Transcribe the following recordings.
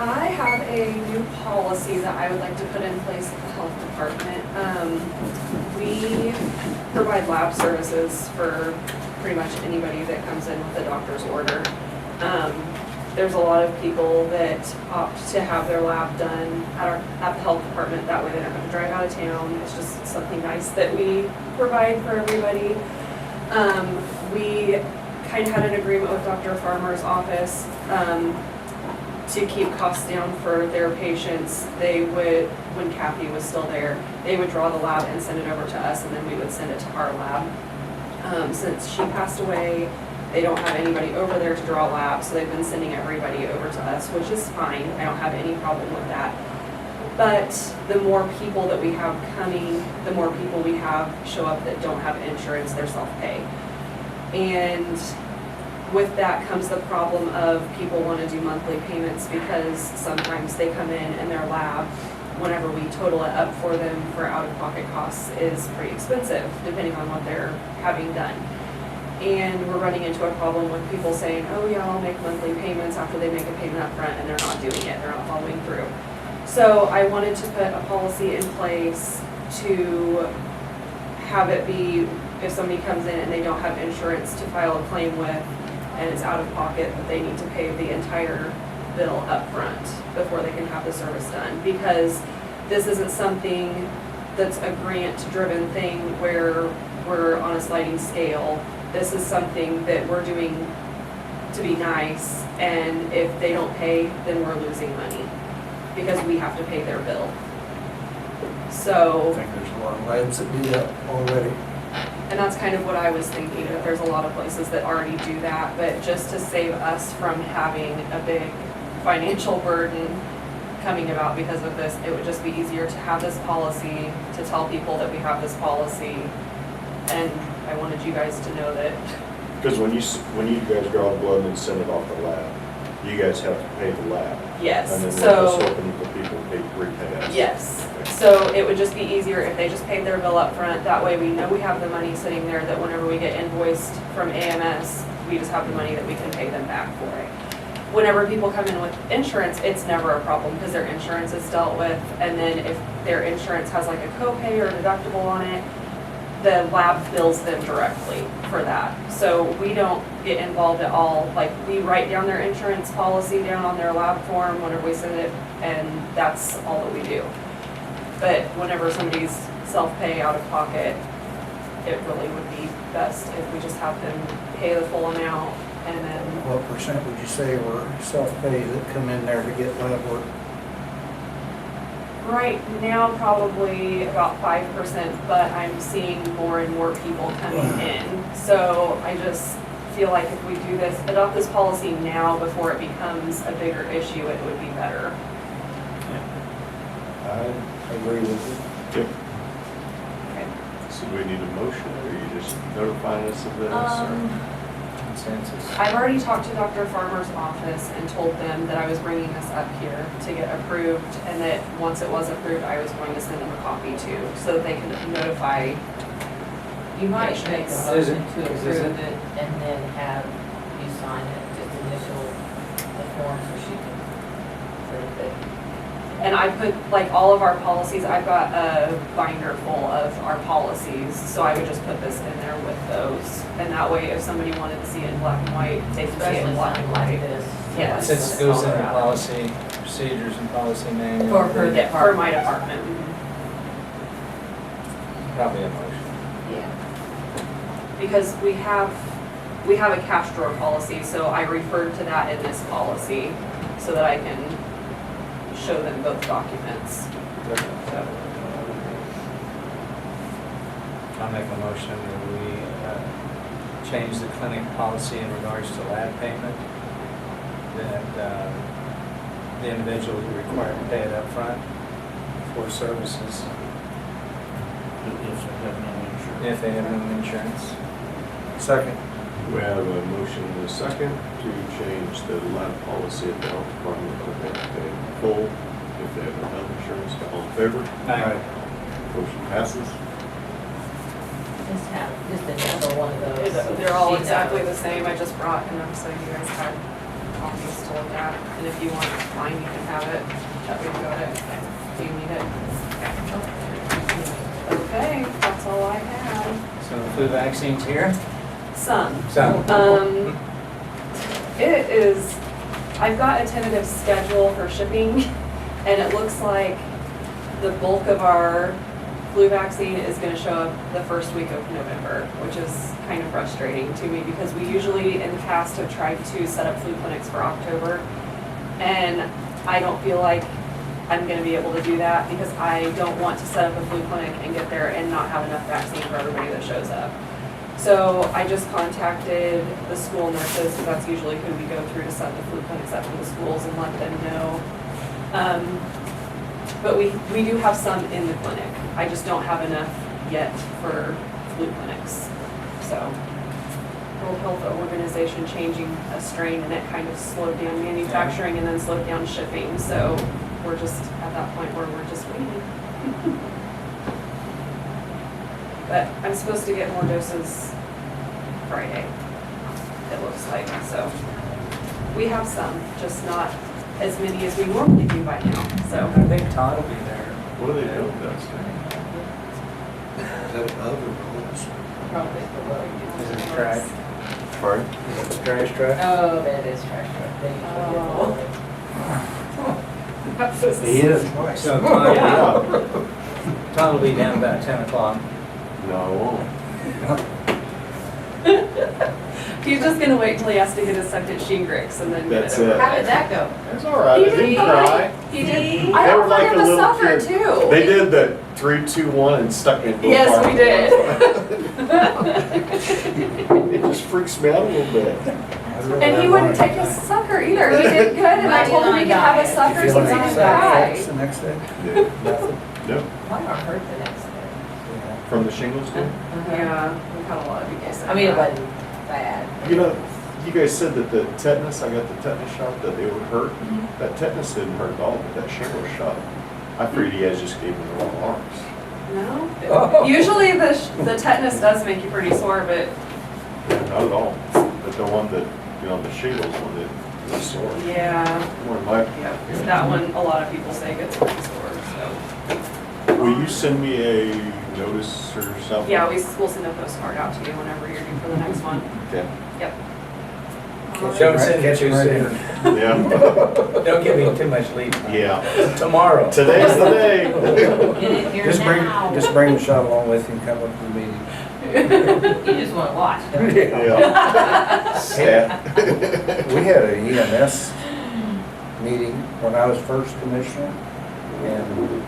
I have a new policy that I would like to put in place at the health department. We provide lab services for pretty much anybody that comes in with a doctor's order. There's a lot of people that opt to have their lab done at the health department. That way they don't have to drive out of town. It's just something nice that we provide for everybody. We kind of had an agreement with Dr. Farmer's office to keep costs down for their patients. They would, when Kathy was still there, they would draw the lab and send it over to us, and then we would send it to our lab. Since she passed away, they don't have anybody over there to draw labs, so they've been sending everybody over to us, which is fine. I don't have any problem with that. But the more people that we have coming, the more people we have show up that don't have insurance, they're self-pay. And with that comes the problem of people want to do monthly payments because sometimes they come in and their lab, whenever we total it up for them for out-of-pocket costs, is pretty expensive depending on what they're having done. And we're running into a problem with people saying, oh yeah, I'll make monthly payments after they make a payment up front, and they're not doing it, they're not following through. So I wanted to put a policy in place to have it be, if somebody comes in and they don't have insurance to file a claim with, and it's out of pocket, that they need to pay the entire bill up front before they can have the service done. Because this isn't something that's a grant-driven thing where we're on a sliding scale. This is something that we're doing to be nice, and if they don't pay, then we're losing money because we have to pay their bill. So, I think there's a lot of labs that do that already. and that's kind of what I was thinking, that there's a lot of places that already do that, but just to save us from having a big financial burden coming about because of this, it would just be easier to have this policy, to tell people that we have this policy, and I wanted you guys to know that. Because when you guys draw the blood and send it off the lab, you guys have to pay the lab. Yes, And then we're so, just hoping for people to repay us. yes. So it would just be easier if they just paid their bill up front. That way we know we have the money sitting there, that whenever we get invoiced from AMS, we just have the money that we can pay them back for it. Whenever people come in with insurance, it's never a problem because their insurance is dealt with. And then if their insurance has like a copay or a deductible on it, the lab bills them directly for that. So we don't get involved at all. Like, we write down their insurance policy down on their lab form whenever we send it, and that's all that we do. But whenever somebody's self-pay out of pocket, it really would be best if we just have them pay the full amount and then, What percent would you say were self-pay that come in there to get lab work? right now probably about 5%, but I'm seeing more and more people coming in. So I just feel like if we do this, adopt this policy now before it becomes a bigger issue, it would be better. I agree with you. Yep. Okay. So do we need a motion, or are you just notifying us of this? or- Consensus. I've already talked to Dr. Farmer's office and told them that I was bringing this up here to get approved, and that once it was approved, I was going to send them a copy too, so that they can notify. You might make a Is motion it- to is it- approve it and then have you sign it, just initial the form so she can prove it. And I put, like, all of our policies, I've got a binder full of our policies, so I would just put this in there with those. And that way, if somebody wanted to see it in black and white, they can see it Especially in black and something like white. this. Yes. Since it goes into policy, procedures and policy manual. For Yeah, for my department. Probably a motion. Yeah. Because we have a cash drawer policy, so I referred to that in this policy so that I can show them both documents. So, I'll make a motion that we change the clinic policy in regards to lab payment, that the individual is required to pay it up front for services if they have no insurance. Second. We have a motion and a second to change the lab policy at the health department, that they have to pay in full if they have health insurance. All in favor? Aye. Motion passes. Just another one of those. they're all She exactly knows. the same. I just brought enough so you guys had copies to look at, and if you want mine, you can have it, that we've got it, do you need it? Okay, that's all I had. So the flu vaccine's here? Some. Some. It is, I've got a tentative schedule for shipping, and it looks like the bulk of our flu vaccine is gonna show up the first week of November, which is kind of frustrating to me, because we usually in the past have tried to set up flu clinics for October, and I don't feel like I'm gonna be able to do that, because I don't want to set up a flu clinic and get there and not have enough vaccine for everybody that shows up. So I just contacted the school nurses, because that's usually who we go through to set the flu clinics up in the schools, and let them know. But we do have some in the clinic. I just don't have enough yet for flu clinics. So World Health Organization changing a strain, and it kind of slowed down manufacturing and then slowed down shipping. So we're just at that point where we're just waiting. But I'm supposed to get more doses Friday, it looks like. So we have some, just not as many as we normally do by now. So I think Todd will be there. What are they doing downstairs? Is that above or below us? Probably below you. Is it a trash? Pardon? Is it a trash truck? Oh, that is trash truck. They usually get that's He is twice. So Yeah. Todd will be down about 10 o'clock. No, I won't. he's just gonna wait till he has to get his second Shingrix and then get That's it over. it. How did that go? It's all right. He I did didn't fine. cry. He did. See? I They were offered like him a a little sucker kid. too. They did the 3, 2, 1 and stuck me in both Yes, we did. It just freaks me out a little bit. And he wouldn't take his sucker either. He did good, and I told him he could have a sucker, You so want he's to on get his that guy. the next day? Yeah. Nothing? No, Why not hurt the next day? Yeah. from the shingles too? Yeah, we've had a lot of people say I mean, it that. wasn't bad. You know, you guys said that the tetanus, I got the tetanus shot, that it would hurt. Mhm. That tetanus didn't hurt at all, but that shingles shot, I figured you guys just gave me the wrong arms. No? Oh. Usually the tetanus does make you pretty sore, but Not at all. But the one that, you know, the shingles one that was sore. yeah, More than my, yeah, that one, a lot of people say gets pretty sore, so. will you send me a notice or something? Yeah, we'll send a postcard out to you whenever you're due for the next one. Okay. Yep. Don't send it Catch too him right soon. in. Yeah, Don't give me too much leave. yeah. Tomorrow. Today's the day. Get it here Just now. bring the shot along with you and come up to the meeting. You just want to watch, don't you? Yeah. Stat. We had an EMS meeting when I was first commissioner, and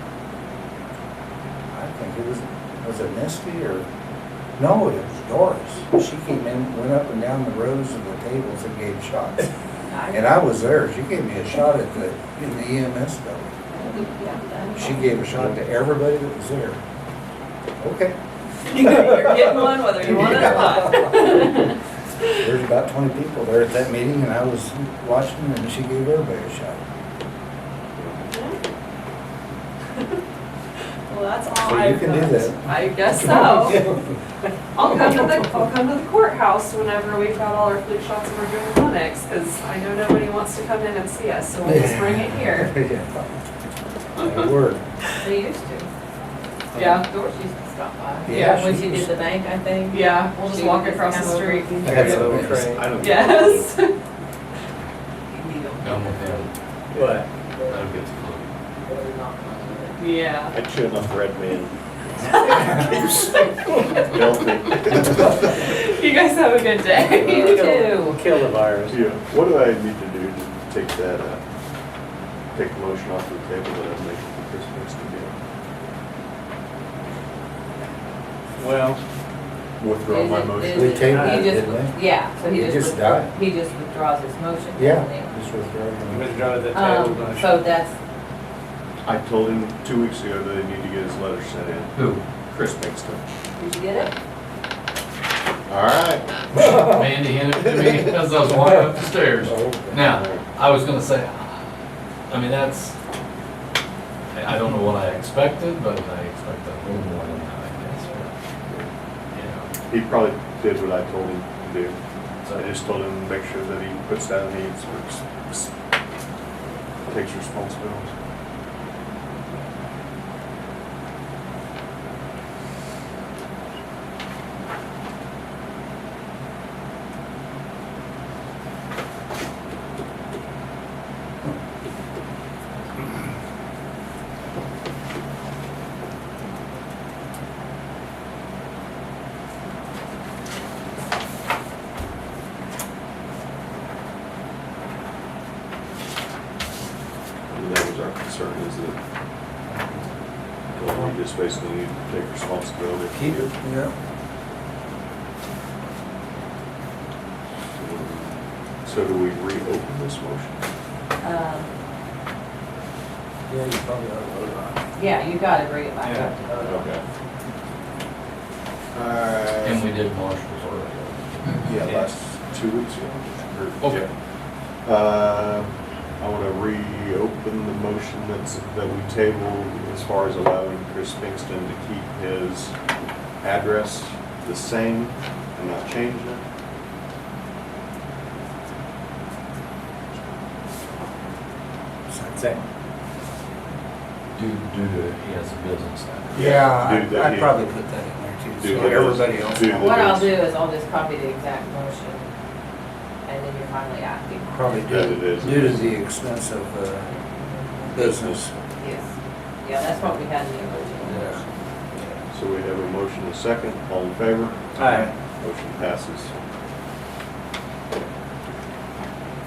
I think was it Misty or, no, it was Doris. She came in, went up and down the rows of the tables and gave shots. And I was there, she gave me a shot in the EMS building. She gave a shot to everybody that was there. Okay. You're getting one whether you want it or not. There's about 20 people there at that meeting, and I was watching, and she gave everybody a shot. Well, that's all So you I've can do got. that. I guess so. I'll come to the courthouse whenever we've got all our flu shots and we're doing the clinics, because I know nobody wants to come in and see us, so we'll just bring it here. Yeah. Word. They used to. Yeah. Doris used to stop by. Yeah, When she she was- did the bank, I think. Yeah, we'll just She walk would across the come over. street. I got a little tray. I don't. Yes. I'm with him. What? I don't get the flu. Yeah. I chew enough red man. Filthy. You guys have a good day. You too. We'll kill the virus. Yeah, what do I need to do to take that, take the motion off the table that I'm making for Christmas to Well, withdraw my motion? We tabled He it, just- didn't we? Yeah, so he It just. just died. He just withdraws his motion. Yeah. doesn't he? Just withdraw it. withdraw the table motion. So that's, I told him 2 weeks ago that he need to get his letter sent in. Who? Chris Bankston. did you get it? All right. Mandy handed it to me as I was walking up the stairs. Oh, Now, I was gonna say, I mean, that's, I don't know what I expected, but I expected a little more than that, I guess. But, you know, He probably did what I told him to do. so I just told him to make sure that he puts down needs, takes responsibility. And that was our concern, is that well, we just basically need to take responsibility. Keep it, yeah. So do we reopen this motion? Yeah, you probably ought to vote on it. Yeah, you gotta bring it back up to vote on. Okay. And we did Marshall's already. Yeah, last 2 weeks ago. Or- Okay. yeah. I want to reopen the motion that we tabled as far as allowing Chris Pinkston to keep his address the same and not change it. Second. Due to, he has a business now. Yeah, Do the- I'd probably put that in there too, Do so the- everybody else. do knows. the- What I'll do is I'll just copy the exact motion, and then you're finally acting. Probably That it is. due to the expense of business. Yes. Yeah, that's what we had in the original Yeah. motion. So we have a motion, a second, all in favor? Aye. Motion passes.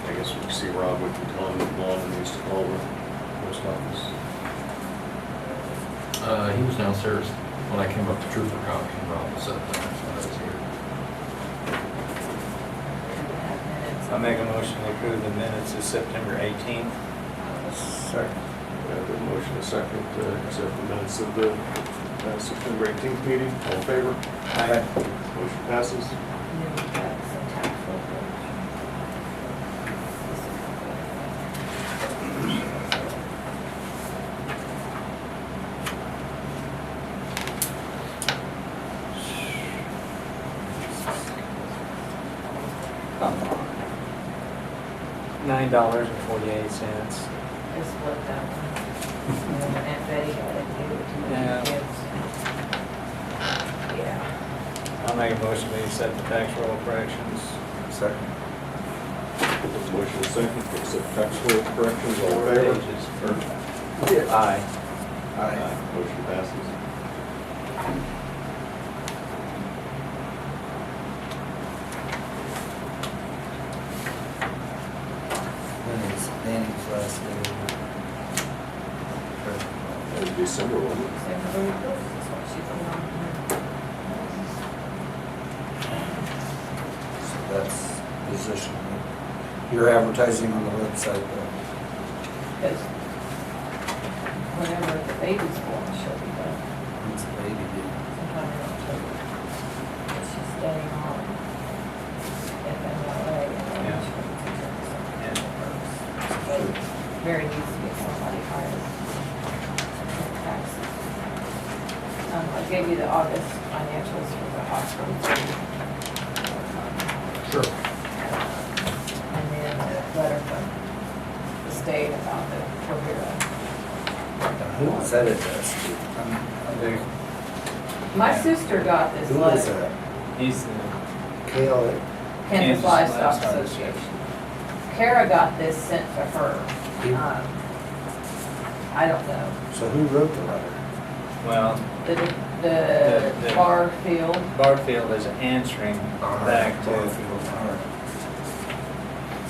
I guess we can see Rob, we can tell him that Lon needs to call the post office. He was downstairs when I came up to Trooper County, and Rob was up there, so I was here. I'll make a motion to approve the minutes of September 18th. Second. We have a motion, a second, to accept the minutes of the September 18th meeting, all in favor? Aye. Motion passes. And then we've got some tax records. $9.48. I split that one. And then Aunt Betty got it, gave it to the Yeah. kids. Yeah. I'll make a motion to accept the tax roll corrections. Second. Motion, a second, to accept tax roll corrections, all in favor? Pages. Aye. Aye. Motion passes. Danny's last day. That was December, wasn't it? Secretary of Justice is what she put on here. So that's position. You're advertising on the website though. Because whenever the baby's born, she'll be done When's the baby due? sometime in October. But she's staying on FMLA and then Yeah. she'll be taking some But Mary needs to get somebody hired. for taxes. I gave you the August financials for the hospital. Sure. And then a letter from the state about the Covera. Who was that addressed to? My sister got this Who is letter, that? He's the, Kale? Kansas Kansas Livestock Livestock Association. Kara got this sent to her. I don't know. So who wrote the letter? well, The The- Barfield, Barfield is answering back to,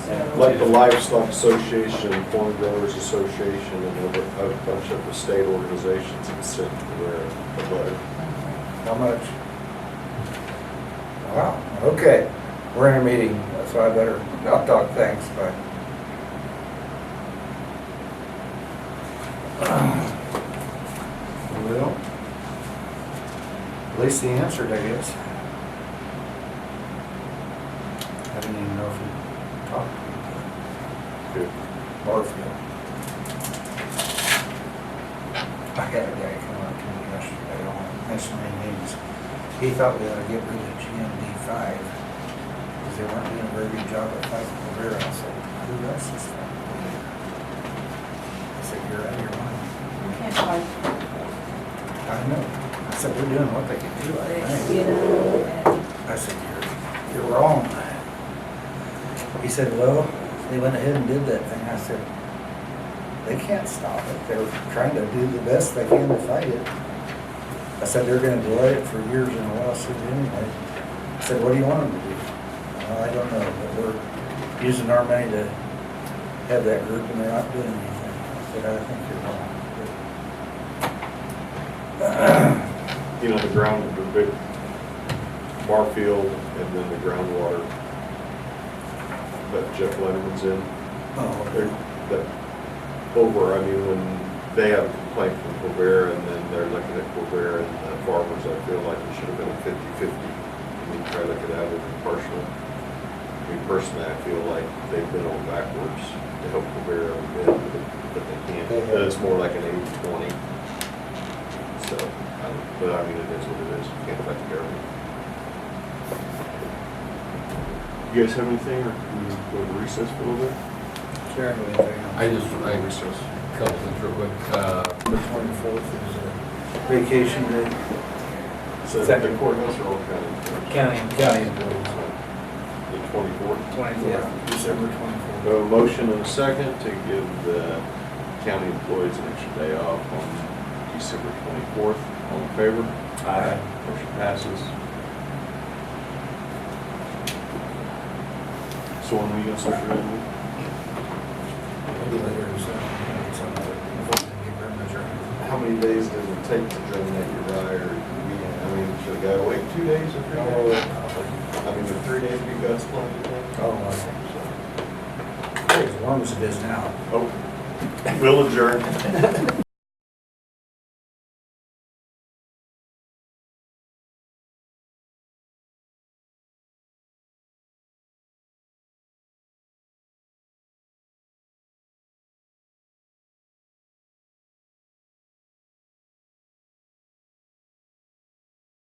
so. Like the Livestock Association, Farm Growers Association, and a bunch of the state organizations that sent the letter. How much? Wow, okay. We're in a meeting, so I better not talk, thanks, bye. Well, at least he answered, I guess. I didn't even know if he talked to Good. Barfield. I had a guy come up to me yesterday, I don't want to mention any names. He thought we ought to get rid of GMD 5. Because they weren't doing a very good job at fighting Rivera. I said, who else is fighting Rivera? I said, you're out of your mind. You can't fight. I know. I said, they're doing what they can do, I You think. know, and I said, you're wrong. He said, well, they went ahead and did that thing. I said, they can't stop it. They're trying to do the best they can to fight it. I said, they're gonna delay it for years in a lawsuit anyway. I said, what do you want them to do? Well, I don't know, but we're using our money to have that group and they're not doing anything. I said, I think you're wrong. You know, the ground, the big Barfield and then the groundwater that Jeff Letterman's in. Oh, They're, that, over, I mean, when they have a complaint from Quivera and then they're looking at Quivera and the farmers, I feel like it should have been a 50-50. I mean, try to look at that as impartial. I mean, personally, I feel like they've been on backwards to help Quivera win, but they can't. But it's more like an 80-20. So, but I mean, it is what it is. You can't fight the government. You guys have anything, or can we go to recess for a little bit? Sharon, anything else? Recess. Couple things real quick. The 24th is a vacation day. So Second. the courthouse are all county. County employees. The 24th. 24th, December 24th. We have a motion and a second to give the county employees an extra day off on December 24th. All in favor? Aye. Motion passes. So when are we gonna start your meeting? Maybe later this afternoon, somewhere, before they get very much earlier. How many days does it take to germinate your rye, or, I mean, should a guy wait 2 days or 3 days? I mean, would 3 days be God's plan, you think? Oh, I think so. As warm as it is now. Oh, we'll adjourn.